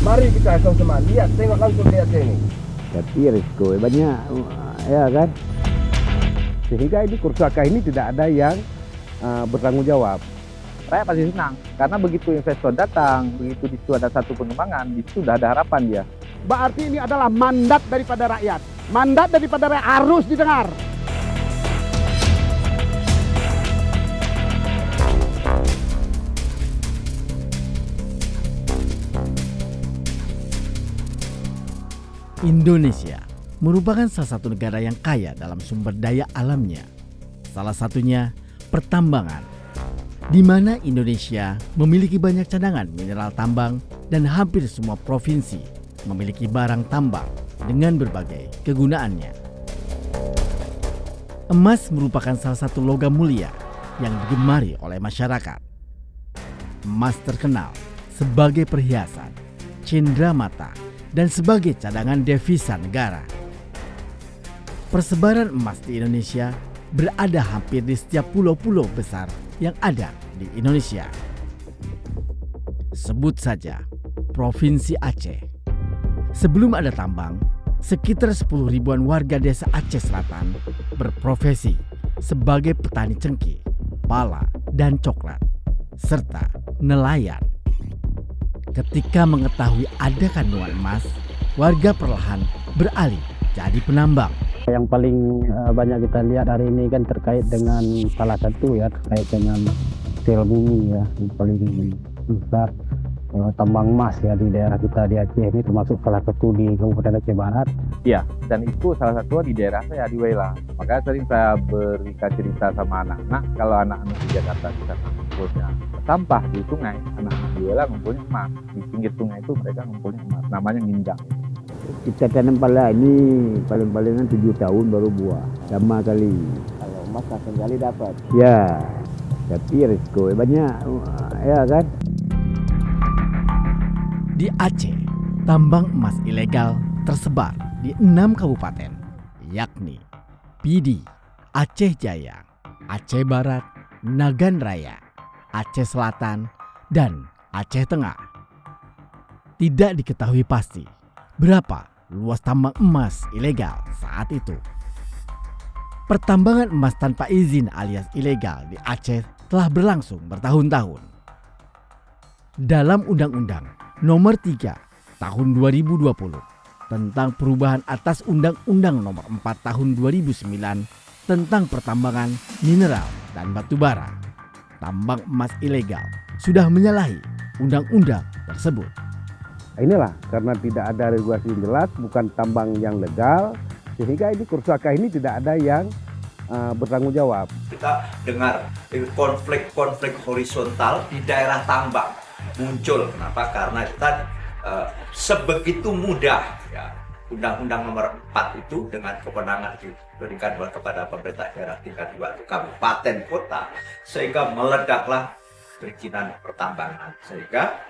Mari kita sama-sama lihat, tengok langsung di Aceh ini. Tapi risiko banyak, ya kan. Sehingga ini kerusakan ini tidak ada yang bertanggung jawab. Saya pasti senang karena begitu investor datang, begitu di situ ada satu pengembangan, di situ sudah ada harapan dia. Berarti ini adalah mandat daripada rakyat. Mandat daripada rakyat harus didengar. Indonesia merupakan salah satu negara yang kaya dalam sumber daya alamnya. Salah satunya pertambangan, di mana Indonesia memiliki banyak cadangan mineral tambang dan hampir semua provinsi memiliki barang tambang dengan berbagai kegunaannya. Emas merupakan salah satu logam mulia yang digemari oleh masyarakat. Emas terkenal sebagai perhiasan, cenderamata, dan sebagai cadangan devisa negara. Persebaran emas di Indonesia berada hampir di setiap pulau-pulau besar yang ada di Indonesia. Sebut saja Provinsi Aceh. Sebelum ada tambang, sekitar 10 ribuan warga desa Aceh Selatan berprofesi sebagai petani cengkeh, pala, dan coklat, serta nelayan. Ketika mengetahui ada kandungan emas, warga perlahan beralih jadi penambang. Yang paling banyak kita lihat hari ini kan terkait dengan salah satu ya, terkait dengan sel bumi ya, yang paling besar tambang emas ya di daerah kita di Aceh ini, termasuk salah satu di Kabupaten Aceh Barat. Iya, dan itu salah satu di daerah saya di Wela. Makanya sering saya berikan cerita sama anak-anak, kalau anak-anak di Jakarta kita ngumpulnya sampah di sungai, anak-anak di Wela ngumpulnya emas. Di pinggir sungai itu mereka ngumpulnya emas, namanya ngindang. Kita tanam pala ini paling-palingan 7 tahun baru buah, sama kali. Kalau emas langsung kali dapat. Ya, tapi risiko banyak, ya kan. Di Aceh, tambang emas ilegal tersebar di 6 kabupaten, yakni Pidi, Aceh Jaya, Aceh Barat, Nagan Raya, Aceh Selatan, dan Aceh Tengah. Tidak diketahui pasti berapa luas tambang emas ilegal saat itu. Pertambangan emas tanpa izin alias ilegal di Aceh telah berlangsung bertahun-tahun. Dalam Undang-Undang Nomor 3 Tahun 2020 tentang perubahan atas Undang-Undang Nomor 4 Tahun 2009 tentang pertambangan mineral dan batu bara, tambang emas ilegal sudah menyalahi undang-undang tersebut. Inilah karena tidak ada regulasi yang jelas, bukan tambang yang legal, sehingga ini kerusakan ini tidak ada yang bertanggung jawab. Kita dengar konflik-konflik horizontal di daerah tambang muncul. Kenapa? Karena kita sebegitu mudah ya, Undang-Undang Nomor 4 itu dengan kewenangan diberikan kepada pemerintah daerah tingkat 2 kabupaten kota, sehingga meledaklah perizinan pertambangan. Sehingga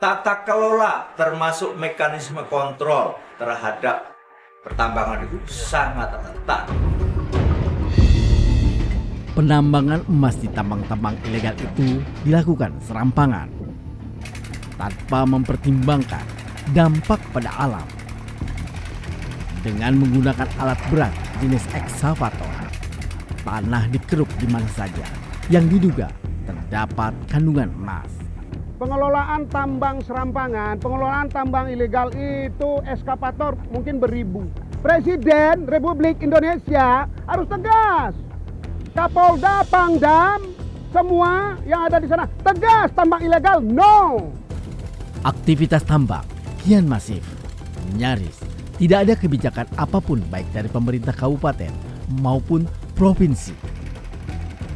tata kelola termasuk mekanisme kontrol terhadap pertambangan itu sangat ketat. Penambangan emas di tambang-tambang ilegal itu dilakukan serampangan tanpa mempertimbangkan dampak pada alam. Dengan menggunakan alat berat jenis ekskavator, tanah dikeruk di mana saja yang diduga terdapat kandungan emas. Pengelolaan tambang serampangan, pengelolaan tambang ilegal itu ekskavator mungkin beribu. Presiden Republik Indonesia harus tegas. Kapolda, Pangdam, semua yang ada di sana tegas, tambang ilegal no. Aktivitas tambang kian masif, nyaris tidak ada kebijakan apapun baik dari pemerintah kabupaten maupun provinsi.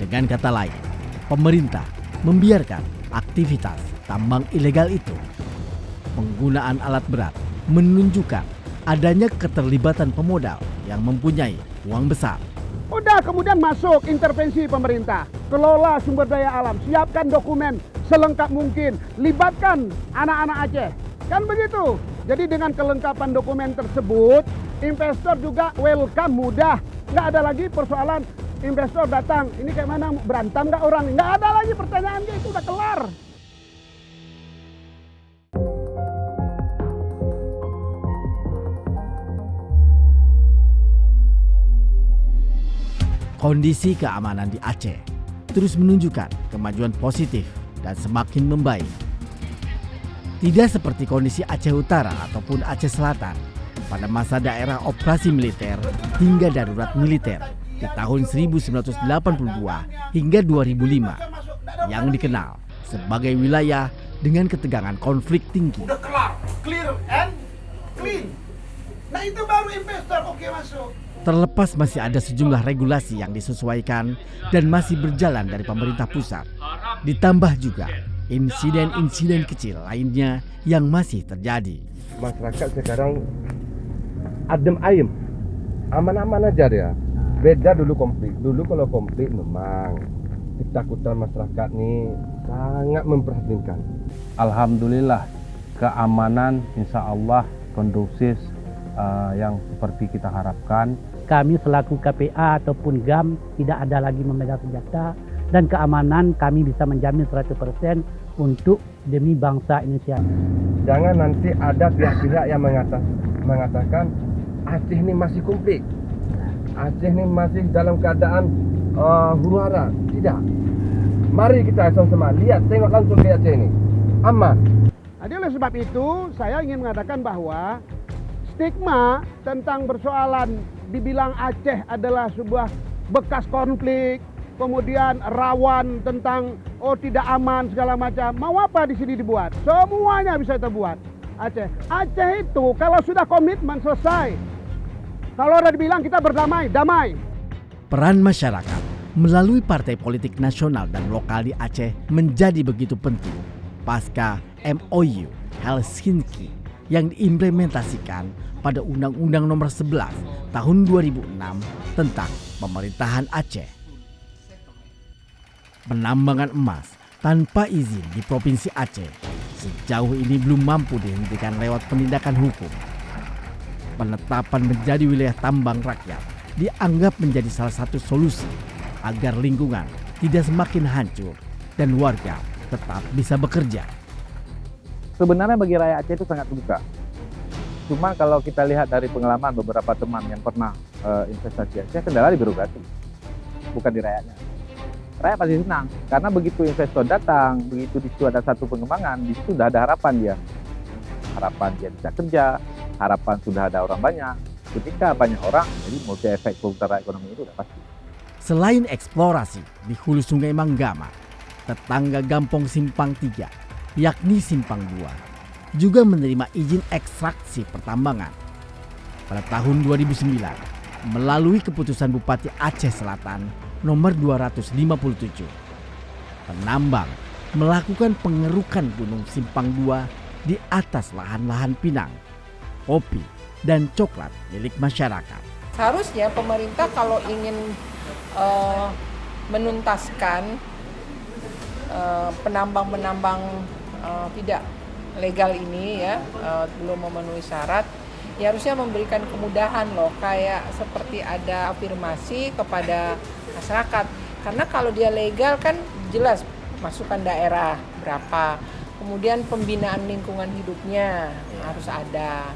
Dengan kata lain, pemerintah membiarkan aktivitas tambang ilegal itu. Penggunaan alat berat menunjukkan adanya keterlibatan pemodal yang mempunyai uang besar. Udah kemudian masuk intervensi pemerintah, kelola sumber daya alam, siapkan dokumen selengkap mungkin, libatkan anak-anak Aceh. Kan begitu. Jadi dengan kelengkapan dokumen tersebut, investor juga welcome, mudah. Nggak ada lagi persoalan investor datang, ini kayak mana, berantem nggak orang? Nggak ada lagi pertanyaan, itu udah kelar. Kondisi keamanan di Aceh terus menunjukkan kemajuan positif dan semakin membaik. Tidak seperti kondisi Aceh Utara ataupun Aceh Selatan pada masa daerah operasi militer hingga darurat militer di tahun 1982 hingga 2005 yang dikenal sebagai wilayah dengan ketegangan konflik tinggi. Udah kelar, clear and clean. Nah itu baru investor oke masuk. Terlepas masih ada sejumlah regulasi yang disesuaikan dan masih berjalan dari pemerintah pusat, ditambah juga insiden-insiden kecil lainnya yang masih terjadi. Masyarakat sekarang adem ayem, aman-aman aja dia. Beda dulu konflik. Dulu kalau konflik memang ketakutan masyarakat nih sangat memprihatinkan. Alhamdulillah keamanan insya Allah kondusif yang seperti kita harapkan. Kami selaku KPA ataupun GAM tidak ada lagi memegang senjata dan keamanan kami bisa menjamin 100% untuk demi bangsa Indonesia. Jangan nanti ada pihak-pihak yang mengatakan Aceh ini masih konflik, Aceh ini masih dalam keadaan huru-hara. Tidak. Mari kita sama-sama lihat, tengok langsung di Aceh ini aman. Jadi oleh sebab itu saya ingin mengatakan bahwa stigma tentang persoalan dibilang Aceh adalah sebuah bekas konflik, kemudian rawan tentang tidak aman segala macam. Mau apa di sini dibuat? Semuanya bisa kita buat. Aceh itu kalau sudah komitmen selesai. Kalau udah dibilang kita berdamai, damai. Peran masyarakat melalui partai politik nasional dan lokal di Aceh menjadi begitu penting pasca MOU Helsinki yang diimplementasikan pada Undang-Undang Nomor 11 Tahun 2006 tentang Pemerintahan Aceh. Penambangan emas tanpa izin di Provinsi Aceh sejauh ini belum mampu dihentikan lewat penindakan hukum. Penetapan menjadi wilayah tambang rakyat dianggap menjadi salah satu solusi agar lingkungan tidak semakin hancur dan warga tetap bisa bekerja. Sebenarnya bagi rakyat Aceh itu sangat terbuka. Cuma kalau kita lihat dari pengalaman beberapa teman yang pernah investasi Aceh, kendala di birokrasi, bukan di rakyatnya. Rakyat pasti senang, karena begitu investor datang, begitu di situ ada satu pengembangan, di situ sudah ada harapan dia. Harapan dia bisa kerja, harapan sudah ada orang banyak. Ketika banyak orang, jadi multi efek pemutaran ekonomi itu sudah pasti. Selain eksplorasi di hulu Sungai Manggama, tetangga Gampong Simpang 3, yakni Simpang 2, juga menerima izin ekstraksi pertambangan. Pada tahun 2009, melalui keputusan Bupati Aceh Selatan nomor 257, penambang melakukan pengerukan Gunung Simpang 2 di atas lahan-lahan pinang, kopi, dan coklat milik masyarakat. Seharusnya pemerintah kalau ingin menuntaskan penambang-penambang tidak legal ini ya, belum memenuhi syarat, ya harusnya memberikan kemudahan loh, kayak seperti ada afirmasi kepada masyarakat. Karena kalau dia legal kan jelas masukan daerah berapa, kemudian pembinaan lingkungan hidupnya harus ada.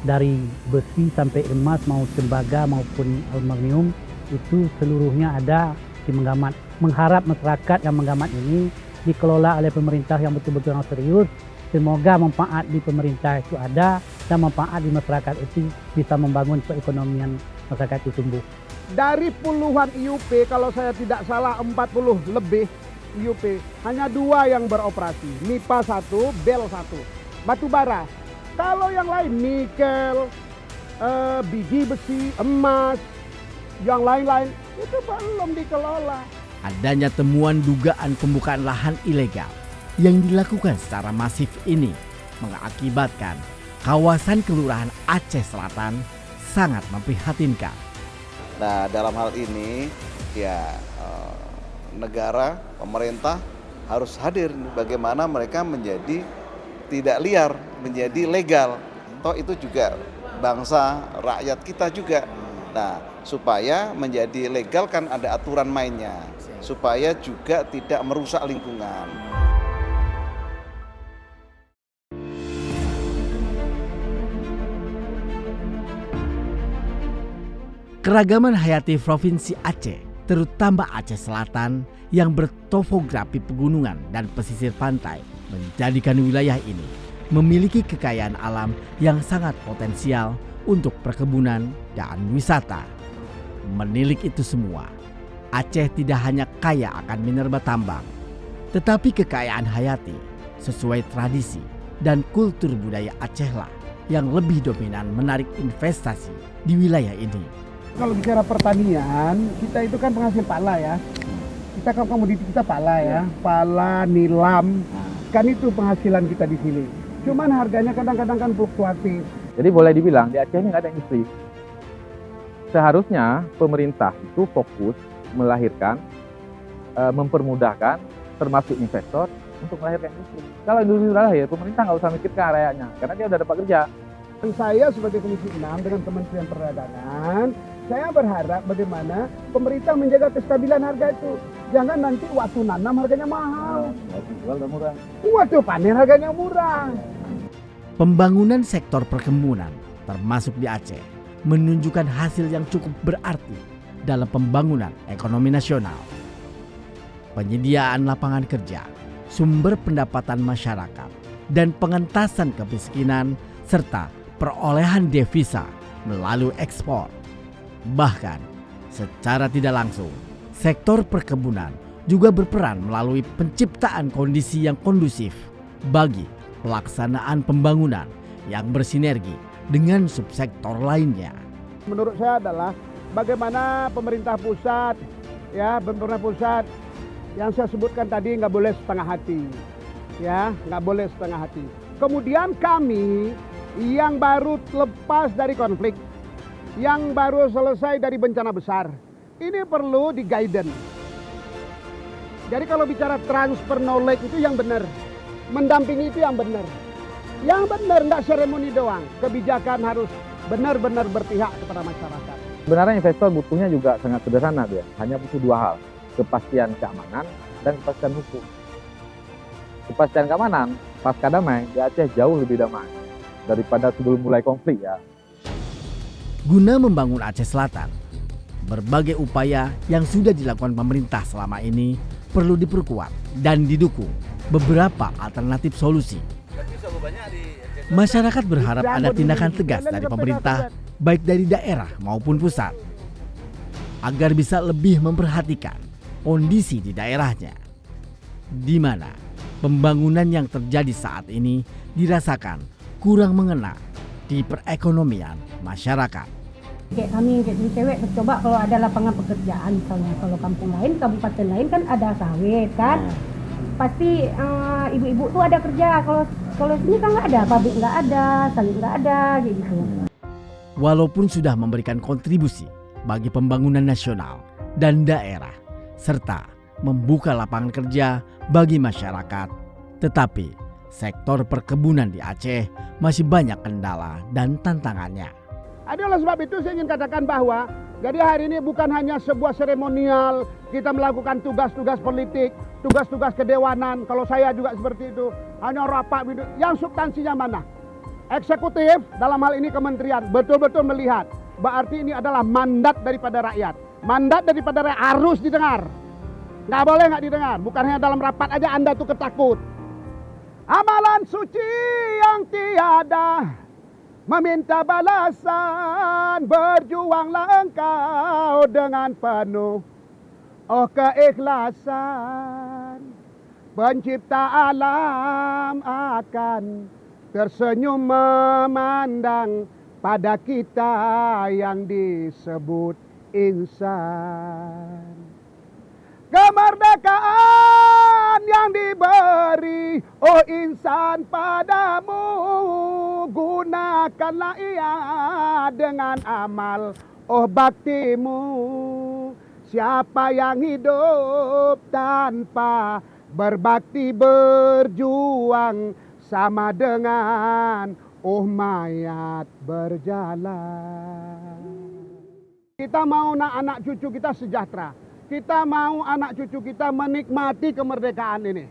Dari besi sampai emas maupun tembaga maupun aluminium itu seluruhnya ada di Menggamat. Mengharap masyarakat yang Menggamat ini dikelola oleh pemerintah yang betul-betul serius. Semoga manfaat di pemerintah itu ada dan manfaat di masyarakat itu bisa membangun perekonomian masyarakat itu tumbuh. Dari puluhan IUP, kalau saya tidak salah 40 lebih IUP, hanya 2 yang beroperasi. MIPA 1, BEL 1. Batu bara. Kalau yang lain nikel, biji besi, emas, yang lain-lain itu belum dikelola. Adanya temuan dugaan pembukaan lahan ilegal yang dilakukan secara masif ini mengakibatkan kawasan Kelurahan Aceh Selatan sangat memprihatinkan. Nah, dalam hal ini ya negara, pemerintah harus hadir bagaimana mereka menjadi tidak liar, menjadi legal. Toh itu juga bangsa, rakyat kita juga. Nah, supaya menjadi legal kan ada aturan mainnya, supaya juga tidak merusak lingkungan. Keragaman hayati Provinsi Aceh, terutama Aceh Selatan yang bertopografi pegunungan dan pesisir pantai, menjadikan wilayah ini memiliki kekayaan alam yang sangat potensial untuk perkebunan dan wisata. Menilik itu semua, Aceh tidak hanya kaya akan minerba tambang, tetapi kekayaan hayati sesuai tradisi dan kultur budaya Acehlah yang lebih dominan menarik investasi di wilayah ini. Kalau bicara pertanian, kita itu kan penghasil pala ya. Kita kan komoditi kita pala ya, pala, nilam, kan itu penghasilan kita di sini. Cuman harganya kadang-kadang kan fluktuatif. Jadi boleh dibilang di Aceh ini nggak ada industri. Seharusnya pemerintah itu fokus melahirkan, mempermudahkan, termasuk investor untuk melahirkan industri. Kalau industri sudah lahir, pemerintah nggak usah mikirkan rakyatnya, karena dia udah dapat kerja. Dan saya sebagai Komisi 6 dengan Kementerian Perdagangan, saya berharap bagaimana pemerintah menjaga kestabilan harga itu. Jangan nanti waktu nanam harganya mahal, Waktu jual udah murah. waktu panen harganya murah. Pembangunan sektor perkebunan, termasuk di Aceh, menunjukkan hasil yang cukup berarti dalam pembangunan ekonomi nasional. Penyediaan lapangan kerja, sumber pendapatan masyarakat, dan pengentasan kemiskinan, serta perolehan devisa melalui ekspor. Bahkan, secara tidak langsung, sektor perkebunan juga berperan melalui penciptaan kondisi yang kondusif bagi pelaksanaan pembangunan yang bersinergi dengan subsektor lainnya. Menurut saya adalah bagaimana pemerintah pusat, ya pemerintah pusat yang saya sebutkan tadi nggak boleh setengah hati, ya nggak boleh setengah hati. Kemudian kami yang baru lepas dari konflik, yang baru selesai dari bencana besar, ini perlu di guidance. Jadi kalau bicara transfer knowledge itu yang benar, mendampingi itu yang benar. Yang benar, enggak seremoni doang. Kebijakan harus benar-benar berpihak kepada masyarakat. Sebenarnya investor butuhnya juga sangat sederhana dia, hanya butuh dua hal, kepastian keamanan dan kepastian hukum. Kepastian keamanan, pasca damai, di Aceh jauh lebih damai daripada sebelum mulai konflik ya. Guna membangun Aceh Selatan, berbagai upaya yang sudah dilakukan pemerintah selama ini perlu diperkuat dan didukung beberapa alternatif solusi. Masyarakat berharap ada tindakan tegas dari pemerintah, baik dari daerah maupun pusat, agar bisa lebih memperhatikan kondisi di daerahnya, di mana pembangunan yang terjadi saat ini dirasakan kurang mengena di perekonomian masyarakat. Kayak kami yang kayak cewek coba kalau ada lapangan pekerjaan misalnya, kalau kampung lain, kabupaten lain kan ada sawit kan, pasti ibu-ibu tuh ada kerja. Kalau sini kan nggak ada, pabrik nggak ada, sawit nggak ada, kayak gitu. Walaupun sudah memberikan kontribusi bagi pembangunan nasional dan daerah, serta membuka lapangan kerja bagi masyarakat, tetapi sektor perkebunan di Aceh masih banyak kendala dan tantangannya. Adalah sebab itu saya ingin katakan bahwa jadi hari ini bukan hanya sebuah seremonial, kita melakukan tugas-tugas politik, tugas-tugas kedewanan. Kalau saya juga seperti itu, hanya rapat. Yang substansinya mana? Eksekutif dalam hal ini kementerian betul-betul melihat berarti ini adalah mandat daripada rakyat. Mandat daripada rakyat harus didengar. Nggak boleh nggak didengar. Bukan hanya dalam rapat aja Anda tuh ketakut. Amalan suci yang tiada meminta balasan, berjuanglah engkau dengan penuh keikhlasan. Pencipta alam akan tersenyum memandang pada kita yang disebut insan. Kemerdekaan yang diberi, oh insan, padamu, gunakanlah ia dengan amal, oh baktimu. Siapa yang hidup tanpa berbakti berjuang, sama dengan mayat berjalan. Kita mau anak cucu kita sejahtera. Kita mau anak cucu kita menikmati kemerdekaan ini.